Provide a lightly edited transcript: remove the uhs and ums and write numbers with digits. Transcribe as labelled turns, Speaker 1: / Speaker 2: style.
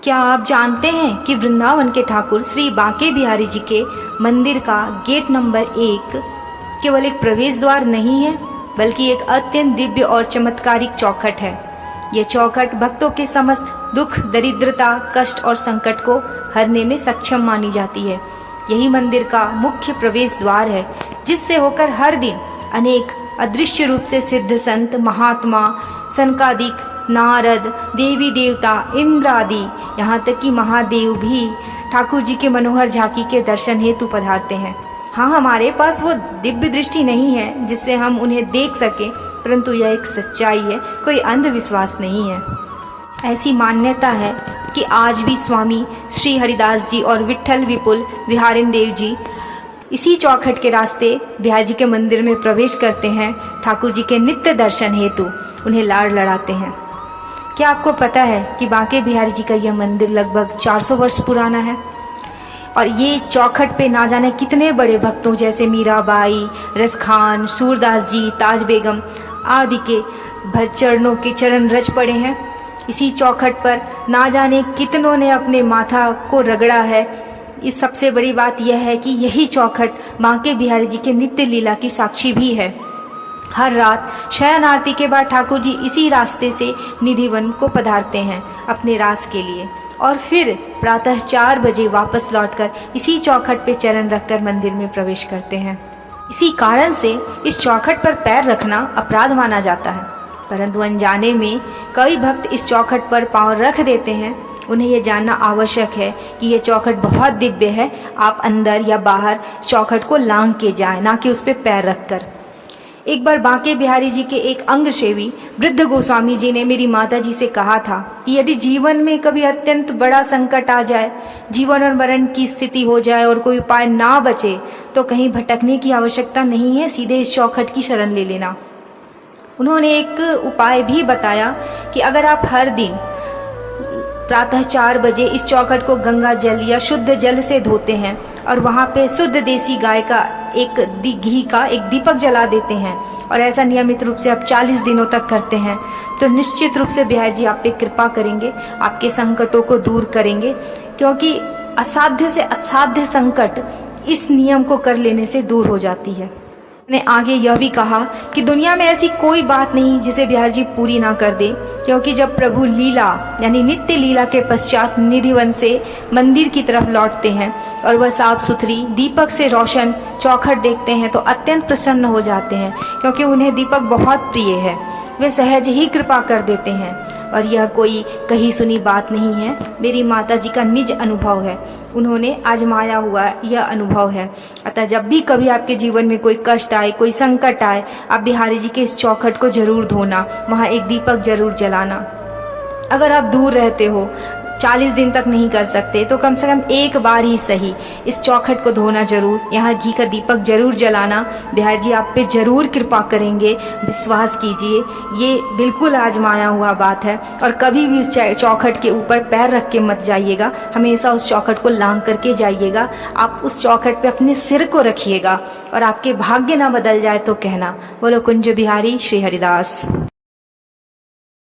Speaker 1: क्या आप जानते हैं कि वृंदावन के ठाकुर श्री बांके बिहारी जी के मंदिर का गेट नंबर 1 केवल एक प्रवेश द्वार नहीं है, बल्कि एक अत्यंत दिव्य और चमत्कारिक चौखट है। यह चौखट भक्तों के समस्त दुख, दरिद्रता, कष्ट और संकट को हरने में सक्षम मानी जाती है। यही मंदिर का मुख्य प्रवेश द्वार है, जिससे होकर हर दिन अनेक अदृश्य रूप से सिद्ध संत, महात्मा, सनकादिक, नारद, देवी देवता, इंद्र आदि, यहाँ तक कि महादेव भी ठाकुर जी के मनोहर झांकी के दर्शन हेतु पधारते हैं। हाँ, हमारे पास वो दिव्य दृष्टि नहीं है जिससे हम उन्हें देख सकें, परंतु यह एक सच्चाई है, कोई अंधविश्वास नहीं है। ऐसी मान्यता है कि आज भी स्वामी श्री हरिदास जी और विट्ठल विपुल विहारिन देव जी इसी चौखट के रास्ते बिहार जी के मंदिर में प्रवेश करते हैं। ठाकुर जी के नित्य दर्शन हेतु उन्हें लाड़ लड़ाते हैं। क्या आपको पता है कि बांके बिहारी जी का यह मंदिर लगभग 400 वर्ष पुराना है और ये चौखट पे ना जाने कितने बड़े भक्तों जैसे मीराबाई, रसखान, सूरदास जी, ताज बेगम आदि के चरणों के चरण रच पड़े हैं। इसी चौखट पर ना जाने कितनों ने अपने माथा को रगड़ा है। इस सबसे बड़ी बात यह है कि यही चौखट बांके बिहारी जी के नित्य लीला की साक्षी भी है। हर रात शयन आरती के बाद ठाकुर जी इसी रास्ते से निधिवन को पधारते हैं अपने रास के लिए, और फिर प्रातः 4 बजे वापस लौटकर इसी चौखट पे चरण रखकर मंदिर में प्रवेश करते हैं। इसी कारण से इस चौखट पर पैर रखना अपराध माना जाता है, परंतु अनजाने में कई भक्त इस चौखट पर पांव रख देते हैं। उन्हें यह जानना आवश्यक है कि यह चौखट बहुत दिव्य है। आप अंदर या बाहर चौखट को लांघ के जाएं, ना कि उस पर पैर रखकर। एक बार बांके बिहारी जी के एक अंग सेवी वृद्ध गोस्वामी जी ने मेरी माता जी से कहा था कि यदि जीवन में कभी अत्यंत बड़ा संकट आ जाए, जीवन और मरण की स्थिति हो जाए और कोई उपाय ना बचे, तो कहीं भटकने की आवश्यकता नहीं है, सीधे इस चौखट की शरण ले लेना। उन्होंने एक उपाय भी बताया कि अगर आप हर दिन प्रातः 4 बजे इस चौखट को गंगा जल या शुद्ध जल से धोते हैं और वहाँ पे शुद्ध देसी गाय का घी का एक दीपक जला देते हैं, और ऐसा नियमित रूप से आप 40 दिनों तक करते हैं, तो निश्चित रूप से बिहार जी आप पे कृपा करेंगे, आपके संकटों को दूर करेंगे। क्योंकि असाध्य से असाध्य संकट इस नियम को कर लेने से दूर हो जाती है। ने आगे यह भी कहा कि दुनिया में ऐसी कोई बात नहीं जिसे बिहार जी पूरी ना कर दे, क्योंकि जब प्रभु लीला यानी नित्य लीला के पश्चात निधिवन से मंदिर की तरफ लौटते हैं और वह साफ सुथरी दीपक से रोशन चौखट देखते हैं तो अत्यंत प्रसन्न हो जाते हैं, क्योंकि उन्हें दीपक बहुत प्रिय है। वे सहज ही कृपा कर देते हैं, और यह कोई कही सुनी बात नहीं है, मेरी माता जी का निज अनुभव है, उन्होंने आजमाया हुआ यह अनुभव है। अतः जब भी कभी आपके जीवन में कोई कष्ट आए, कोई संकट आए, आप बिहारी जी के इस चौखट को जरूर धोना, वहाँ एक दीपक जरूर जलाना। अगर आप दूर रहते हो, 40 दिन तक नहीं कर सकते, तो कम से कम एक बार ही सही इस चौखट को धोना जरूर, यहाँ घी का दीपक जरूर जलाना। बिहार जी आप पे जरूर कृपा करेंगे, विश्वास कीजिए, ये बिल्कुल आजमाया हुआ बात है। और कभी भी उस चौखट के ऊपर पैर रख के मत जाइएगा, हमेशा उस चौखट को लांघ करके जाइएगा। आप उस चौखट पे अपने सिर को रखिएगा, और आपके भाग्य ना बदल जाए तो कहना। बोलो कुंज बिहारी श्री हरिदास।